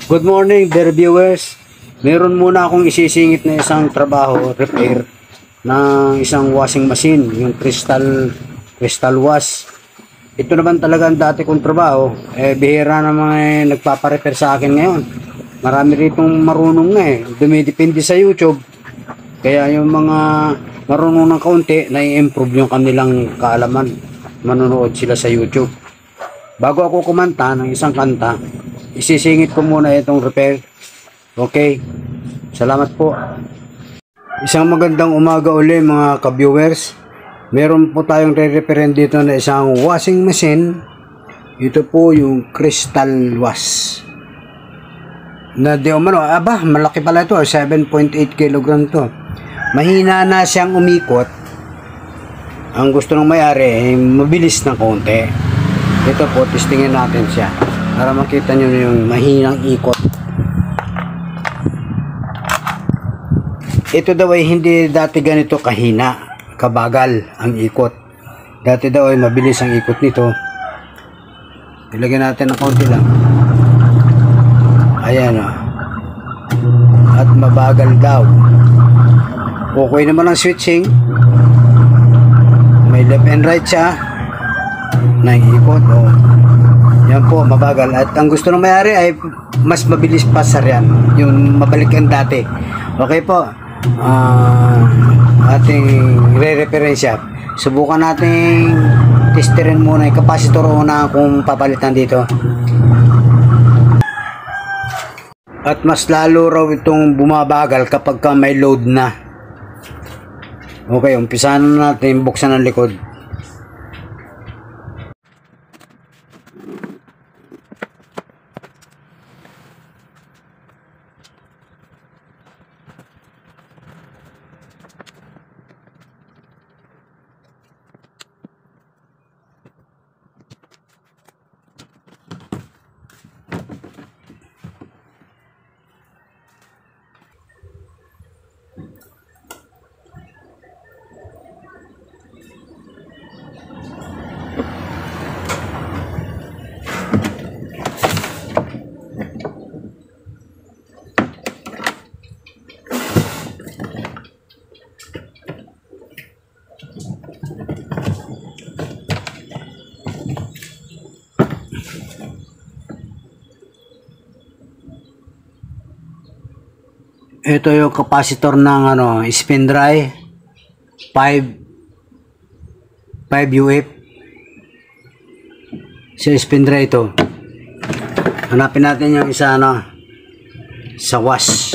Good morning, dear viewers. Meron muna akong isisingit na isang trabaho, repair ng isang washing machine, yung crystal wash. Ito naman talaga ang dati kong trabaho. Bihira na mga nagpaparepair sa akin ngayon. Marami ritong marunong na dumidepende sa YouTube. Kaya yung mga marunong ng kaunti, na-improve yung kanilang kaalaman. Manonood sila sa YouTube. Bago ako kumanta ng isang kanta, isisingit ko muna itong repair. Okay, salamat po. Isang magandang umaga uli mga ka-viewers. Meron po tayong re-repairin dito na isang washing machine. Ito po yung crystal wash na di umano, malaki pala ito, 7.8 kg to. Mahina na siyang umikot. Ang gusto ng may-ari ay mabilis na konti. Ito po, testingin natin siya para makita nyo yung mahinang ikot. Ito daw ay hindi dati ganito kahina, kabagal ang ikot. Dati daw ay mabilis ang ikot nito. Ilagyan natin ng konti lang. Ayan o. At mabagal daw. Okay naman ang switching. May left and right siya. Nangikot o. Yan po, mabagal. At ang gusto ng may-ari ay mas mabilis pa sa riyan. Yung mabalik ang dati. Okay po. Ating re-referensya. Subukan nating testerin muna yung capacitor una kung papalitan dito. At mas lalo raw itong bumabagal kapag ka may load na. Okay, umpisahan na natin buksan ang likod. Ito yung capacitor ng spin dry 5 UF. Sa spin dry ito. Hanapin natin yung isa sa wash.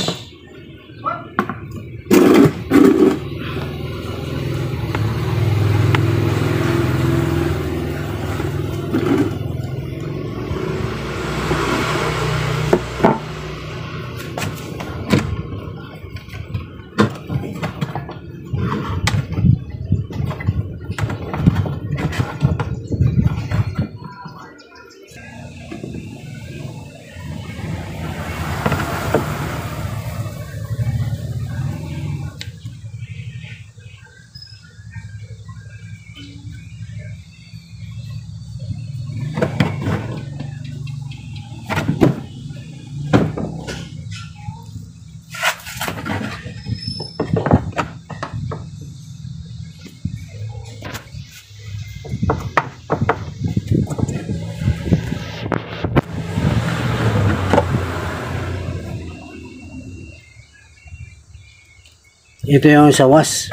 Ito yung sa wash.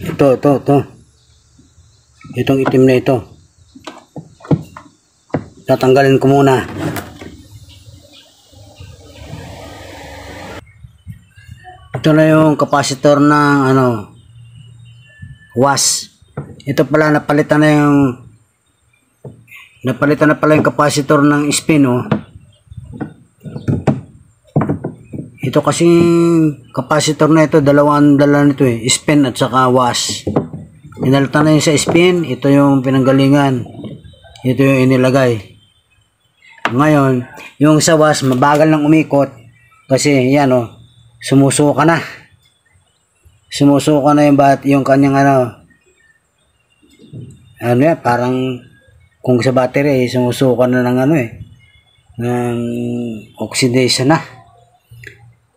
Ito. Itong itim na ito. Tatanggalin ko muna. Ito na yung capacitor ng wash. Ito pala napalitan na pala yung capacitor ng spin Ito kasi capacitor na ito, dalawang nito spin at saka wash. Inalitan na yung sa spin, ito yung pinanggalingan. Ito yung inilagay. Ngayon, yung sa wash, mabagal ng umikot. Kasi yan sumusuka na. Sumusuka na yung kanyang parang kung sa battery, sumusuka na ng oxidation na.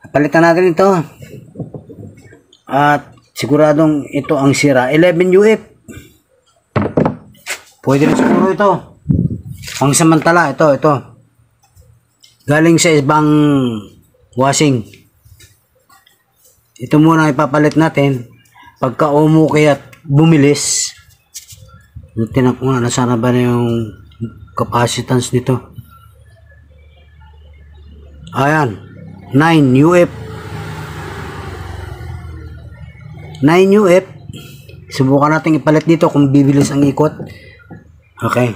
Palitan natin ito. At siguradong ito ang sira. 11 UF. Pwede rin siguro ito. Pang samantala, ito. Galing sa ibang washing. Ito muna ipapalit natin. Pagka umukay at bumilis. Tinan ko nga, nasana ba na yung capacitance nito. Ayan. 9 UF. 9 UF. Subukan natin ipalit dito kung bibilis ang ikot. Okay.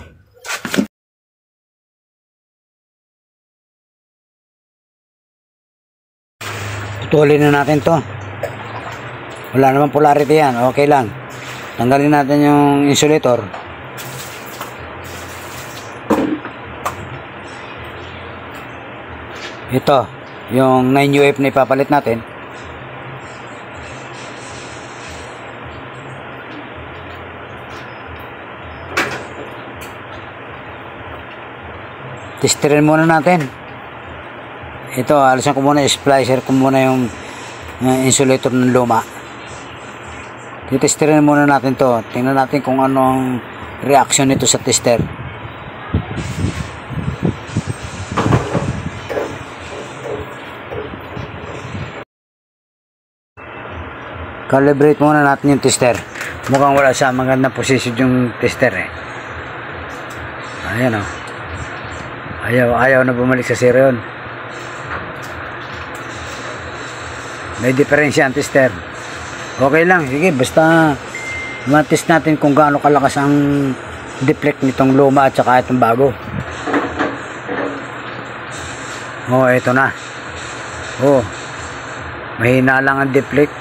Putulin na natin to. Wala naman polarity yan. Okay lang. Tanggalin natin yung insulator. Ito. Yung 9 UF na ipapalit natin. Testerin muna natin. Ito, alisan ko muna, splicer ko muna yung insulator ng luma. Testerin muna natin to. Tingnan natin kung anong reaction nito sa tester. Calibrate muna natin yung tester. Mukhang wala sa magandang position yung tester eh. Ayan o. Ayaw na bumalik sa zero yun. May diferensya ang tester. Okay lang, sige, basta matest natin kung gaano kalakas ang deflect nitong luma at saka itong bago. Oh, ito na. Oh, mahina lang ang deflect.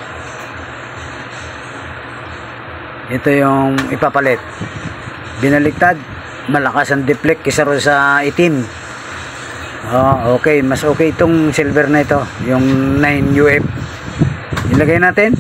Ito yung ipapalit. Binaliktad, malakas ang deflect kaysa rin sa itim. Oh, okay, mas okay itong silver na ito, yung 9 UF. Ilagay natin.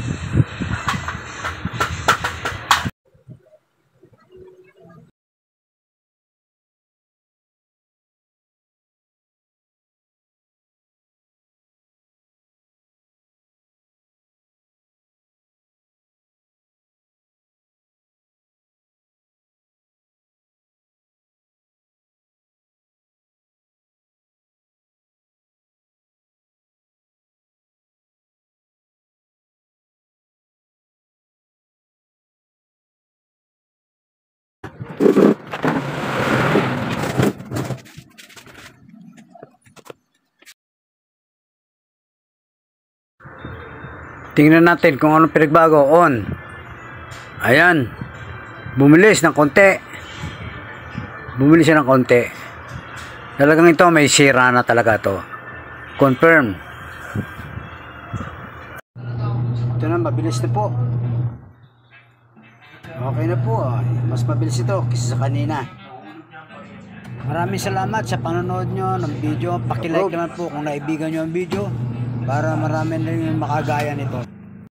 Tingnan natin kung anong pinagbago. On. Ayan. Bumilis ng konti. Bumilis siya ng konti. Talagang ito may sira na talaga to. Confirm. Ito na, mabilis na po. Okay na po. Mas mabilis ito kaysa sa kanina. Maraming salamat sa panonood nyo ng video. Pakilike naman po kung naibigan nyo ang video para marami na rin makagaya nito.